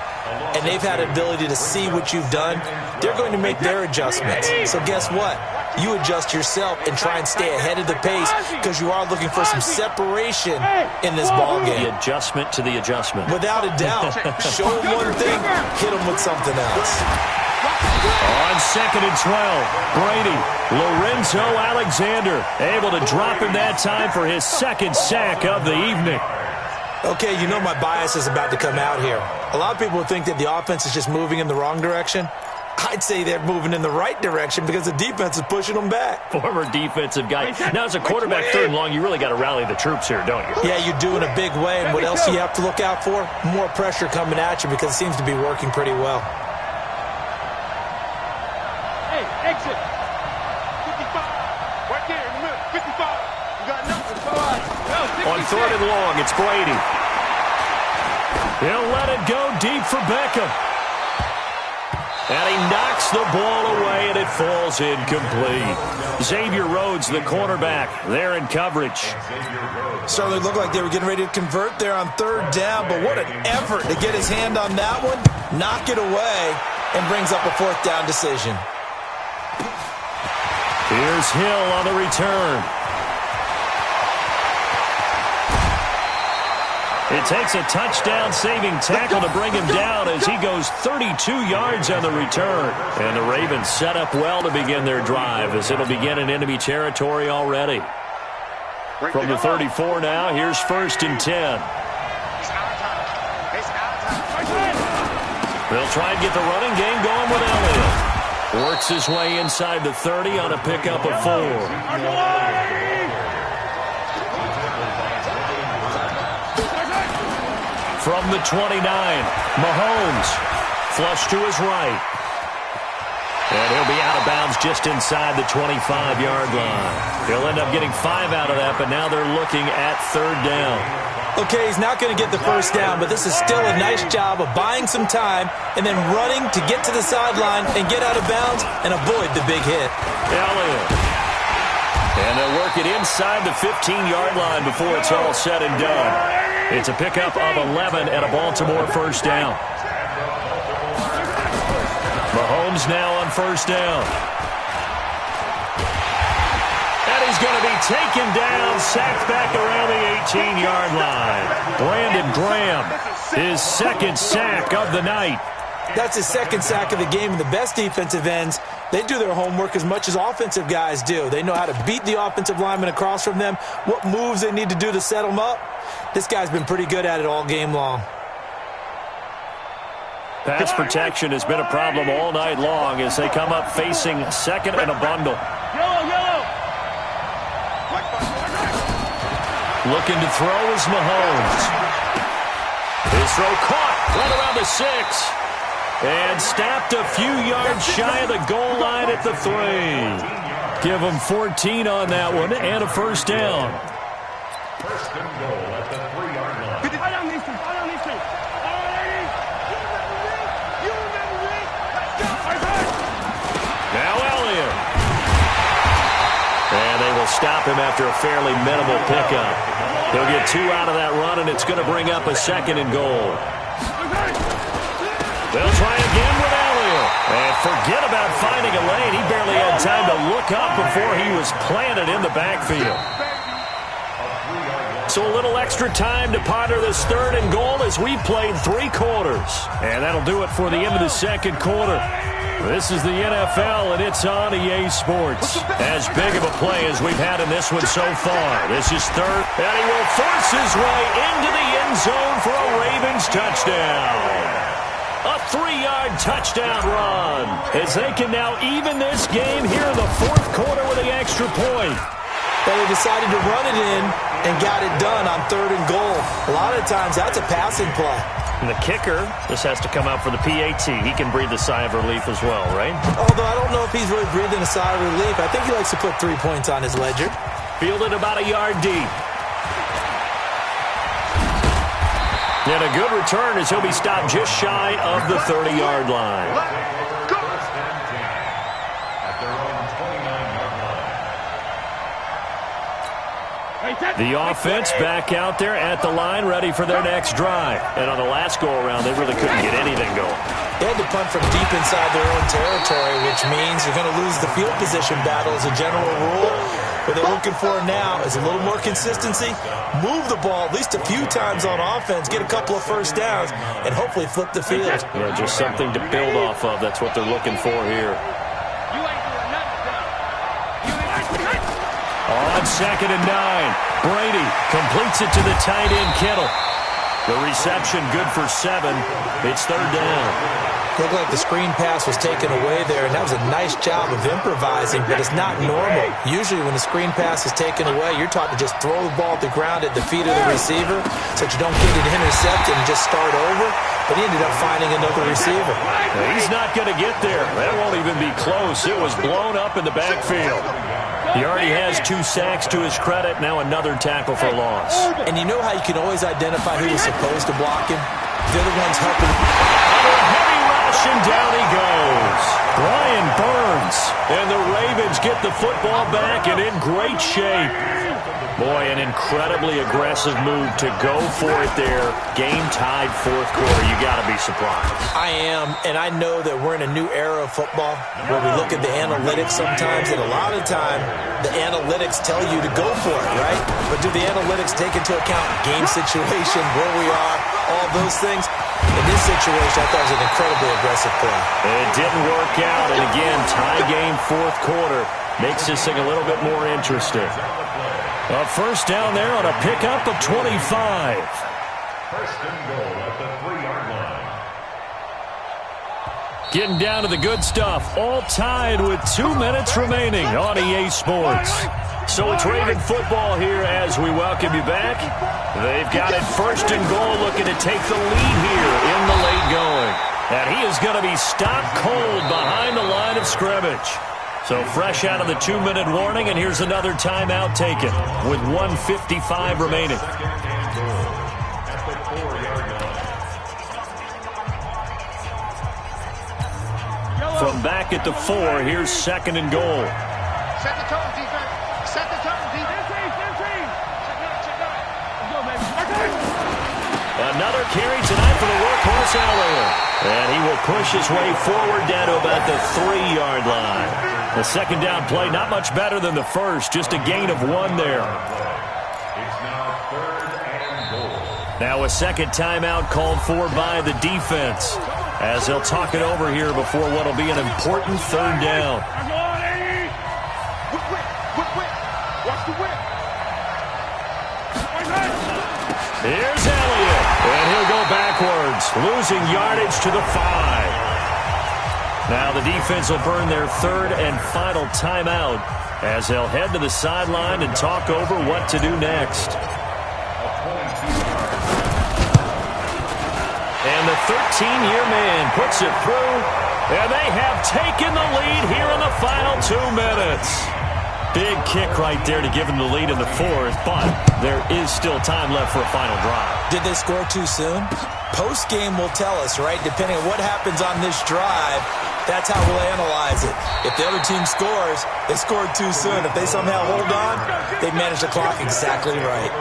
and they've had an ability to see what you've done. They're going to make their adjustments. So guess what? You adjust yourself and try and stay ahead of the pace because you are looking for some separation in this ballgame. The adjustment to the adjustment. Without a doubt. Show them one thing, hit them with something else. On 2nd and 12, Brady, Lorenzo Alexander, able to drop him that time for his second sack of the evening. Okay, you know my bias is about to come out here. A lot of people think that the offense is just moving in the wrong direction. I'd say they're moving in the right direction because the defense is pushing them back. Former defensive guy. Now, as a quarterback, third and long, you really got to rally the troops here, don't you? Yeah, you do in a big way. And what else do you have to look out for? More pressure coming at you because it seems to be working pretty well. Hey, exit. 55. Right there in the middle. 55. You got nothing. On third and long, it's Brady. He'll let it go deep for Beckham. And he knocks the ball away, and it falls incomplete. Xavier Rhodes, the cornerback, there in coverage. Certainly looked like they were getting ready to convert there on third down, but what an effort to get his hand on that one, knock it away, and brings up a fourth down decision. Here's Hill on the return. It takes a touchdown-saving tackle to bring him down as he goes 32 yards on the return. And the Ravens set up well to begin their drive as it'll begin in enemy territory already. From the 34 now, here's 1st and 10. They'll try and get the running game going with Elliott. Works his way inside the 30 on a pickup of 4. From the 29, Mahomes, flush to his right. And he'll be out of bounds just inside the 25-yard line. He'll end up getting 5 out of that, but now they're looking at third down. Okay, he's not going to get the first down, but this is still a nice job of buying some time and then running to get to the sideline and get out of bounds and avoid the big hit. Elliott. And they'll work it inside the 15-yard line before it's all said and done. It's a pickup of 11 and a Baltimore first down. Mahomes now on first down. And he's going to be taken down, sacked back around the 18-yard line. Brandon Graham, his second sack of the night. That's his second sack of the game, and the best defensive ends, they do their homework as much as offensive guys do. They know how to beat the offensive lineman across from them, what moves they need to do to set them up. This guy's been pretty good at it all game long. Pass protection has been a problem all night long as they come up facing second and a bundle. Looking to throw is Mahomes. His throw caught right around the 6. And stopped a few yards shy of the goal line at the 3. Give him 14 on that one and a first down. First and goal at the 3-yard line. Now Elliott. And they will stop him after a fairly minimal pickup. They'll get 2 out of that run, and it's going to bring up a second and goal. They'll try again with Elliott. And forget about finding a lane. He barely had time to look up before he was planted in the backfield. So a little extra time to ponder this third and goal as we've played 3 quarters. And that'll do it for the end of the second quarter. This is the NFL, and it's on EA Sports. As big of a play as we've had in this one so far. This is third, and he will force his way into the end zone for a Ravens touchdown. A 3-yard touchdown run as they can now even this game here in the fourth quarter with the extra point. But they decided to run it in and got it done on third and goal. A lot of times that's a passing play. And the kicker, this has to come out for the PAT. He can breathe a sigh of relief as well, right? Although I don't know if he's really breathing a sigh of relief. I think he likes to put 3 points on his ledger. Fielded about a yard deep. And a good return as he'll be stopped just shy of the 30-yard line. The offense back out there at the line, ready for their next drive. And on the last go-around, they really couldn't get anything going. They had to punt from deep inside their own territory, which means you're going to lose the field position battle as a general rule. What they're looking for now is a little more consistency, move the ball at least a few times on offense, get a couple of first downs, and hopefully flip the field. Yeah, just something to build off of. That's what they're looking for here. On 2nd and 9, Brady completes it to the tight end, Kittle. The reception good for 7. It's third down. Looked like the screen pass was taken away there, and that was a nice job of improvising, but it's not normal. Usually when the screen pass is taken away, you're taught to just throw the ball at the ground at the feet of the receiver so that you don't get it intercepted and just start over, but he ended up finding another receiver. He's not going to get there. That won't even be close. It was blown up in the backfield. He already has 2 sacks to his credit, now another tackle for loss. And you know how you can always identify who was supposed to block him? They're the ones helping. Heavy rush, and down he goes. Brian Burns. And the Ravens get the football back and in great shape. Boy, an incredibly aggressive move to go for it there. Game tied fourth quarter. You got to be surprised. I am, and I know that we're in a new era of football where we look at the analytics sometimes, and a lot of time the analytics tell you to go for it, right? But do the analytics take into account game situation, where we are, all those things? In this situation, I thought it was an incredibly aggressive play. It didn't work out, and again, tie game fourth quarter makes this thing a little bit more interesting. A first down there on a pickup of 25. First and goal at the 3-yard line. Getting down to the good stuff. All tied with 2 minutes remaining on EA Sports. So it's Raven football here as we welcome you back. They've got it first and goal, looking to take the lead here in the late going. And he is going to be stopped cold behind the line of scrimmage. So fresh out of the 2-minute warning, and here's another timeout taken with 1:55 remaining. From back at the 4, here's second and goal. Set the tone, defense. Set the tone, defense. Another carry tonight for the workhorse Elliott. And he will push his way forward down to about the 3-yard line. The second down play, not much better than the first, just a gain of 1 there. It's now third and goal. Now a second timeout called for by the defense as they'll talk it over here before what will be an important third down. Watch the whip. Here's Elliott, and he'll go backwards, losing yardage to the 5. Now the defense will burn their third and final timeout as they'll head to the sideline and talk over what to do next. And the 13-year man puts it through, and they have taken the lead here in the final 2 minutes. Big kick right there to give them the lead in the fourth, but there is still time left for a final drive. Did they score too soon? Post-game will tell us, right? Depending on what happens on this drive, that's how we'll analyze it. If the other team scores, they scored too soon. If they somehow hold on, they manage the clock exactly right.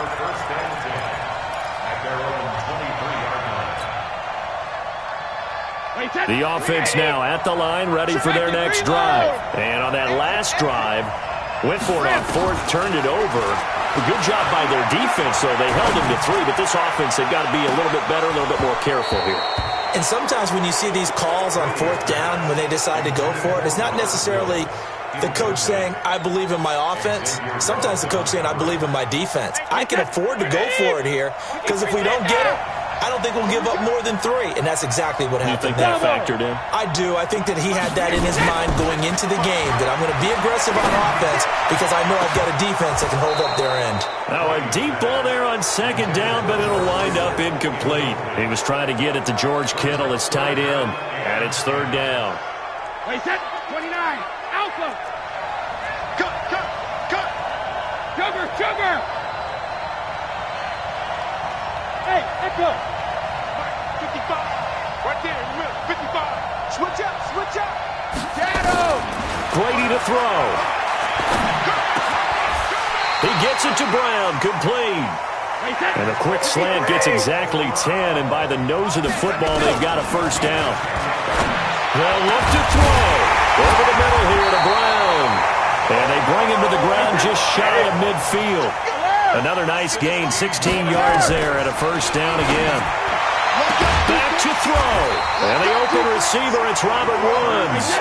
The offense now at the line, ready for their next drive. And on that last drive, went for it on fourth, turned it over. A good job by their defense, though. They held him to 3, but this offense, they've got to be a little bit better, a little bit more careful here. And sometimes when you see these calls on fourth down, when they decide to go for it, it's not necessarily the coach saying, I believe in my offense. Sometimes the coach saying, I believe in my defense. I can afford to go for it here because if we don't get it, I don't think we'll give up more than 3, and that's exactly what happened. You think that factored in? I do. I think that he had that in his mind going into the game, that I'm going to be aggressive on offense because I know I've got a defense that can hold up their end. Now a deep ball there on second down, but it'll wind up incomplete. He was trying to get it to George Kittle. It's tight end, and it's third down. Wait, set. 29. Alpha. Cut. Sugar. Hey, echo. 55. Right there in the middle. 55. Switch up. Shadow. Brady to throw. He gets it to Brown, complete. And a quick slant gets exactly 10, and by the nose of the football, they've got a first down. They'll look to throw. Over the middle here to Brown. And they bring him to the ground just shy of midfield. Another nice gain, 16 yards there at a first down again. Back to throw. And the open receiver, it's Robert Woods.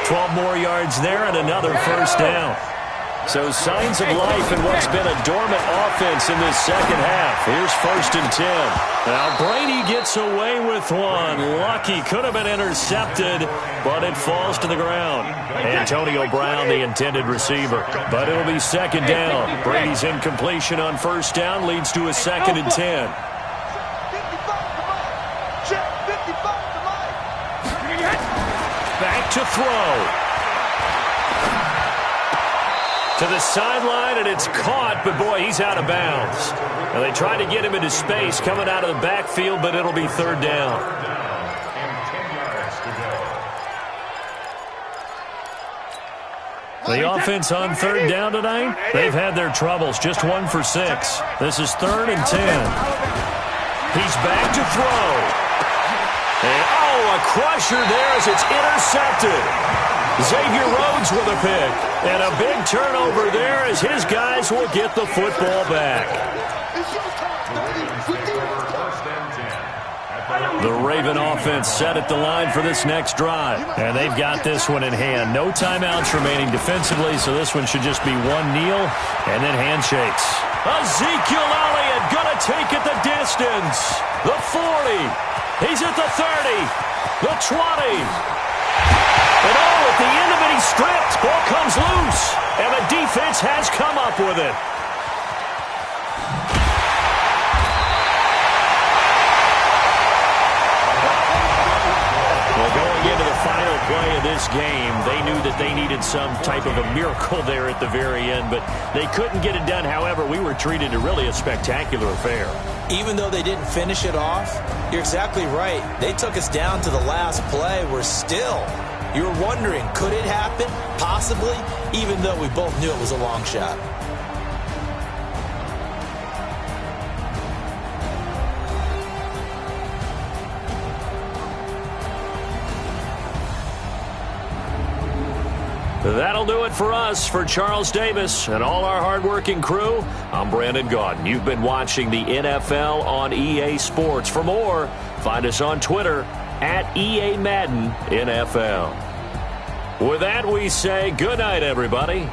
12 more yards there and another first down. So signs of life in what's been a dormant offense in this second half. Here's 1st and 10. Now Brady gets away with one. Lucky, could have been intercepted, but it falls to the ground. Antonio Brown, the intended receiver. But it'll be 2nd down. Brady's incompletion on 1st down leads to a 2nd and 10. Back to throw. To the sideline, and it's caught, but boy, he's out of bounds. And they tried to get him into space coming out of the backfield, but it'll be 3rd down. The offense on 3rd down tonight, they've had their troubles. Just 1 for 6. This is 3rd and 10. He's back to throw. And, a crusher there as it's intercepted. Xavier Rhodes with a pick. And a big turnover there as his guys will get the football back. The Raven offense set at the line for this next drive. And they've got this one in hand. No timeouts remaining defensively, so this one should just be one kneel and then handshakes. Ezekiel Elliott going to take it the distance. The 40. He's at the 30. The 20. And at the end of it, he's stripped. Ball comes loose. And the defense has come up with it. Well, going into the final play of this game, they knew that they needed some type of a miracle there at the very end, but they couldn't get it done. However, we were treated to really a spectacular affair. Even though they didn't finish it off, you're exactly right. They took us down to the last play. You're wondering, could it happen? Possibly, even though we both knew it was a long shot. That'll do it for us. For Charles Davis and all our hardworking crew, I'm Brandon Gaudin. You've been watching the NFL on EA Sports. For more, find us on Twitter at EA Madden NFL. With that, we say good night, everybody.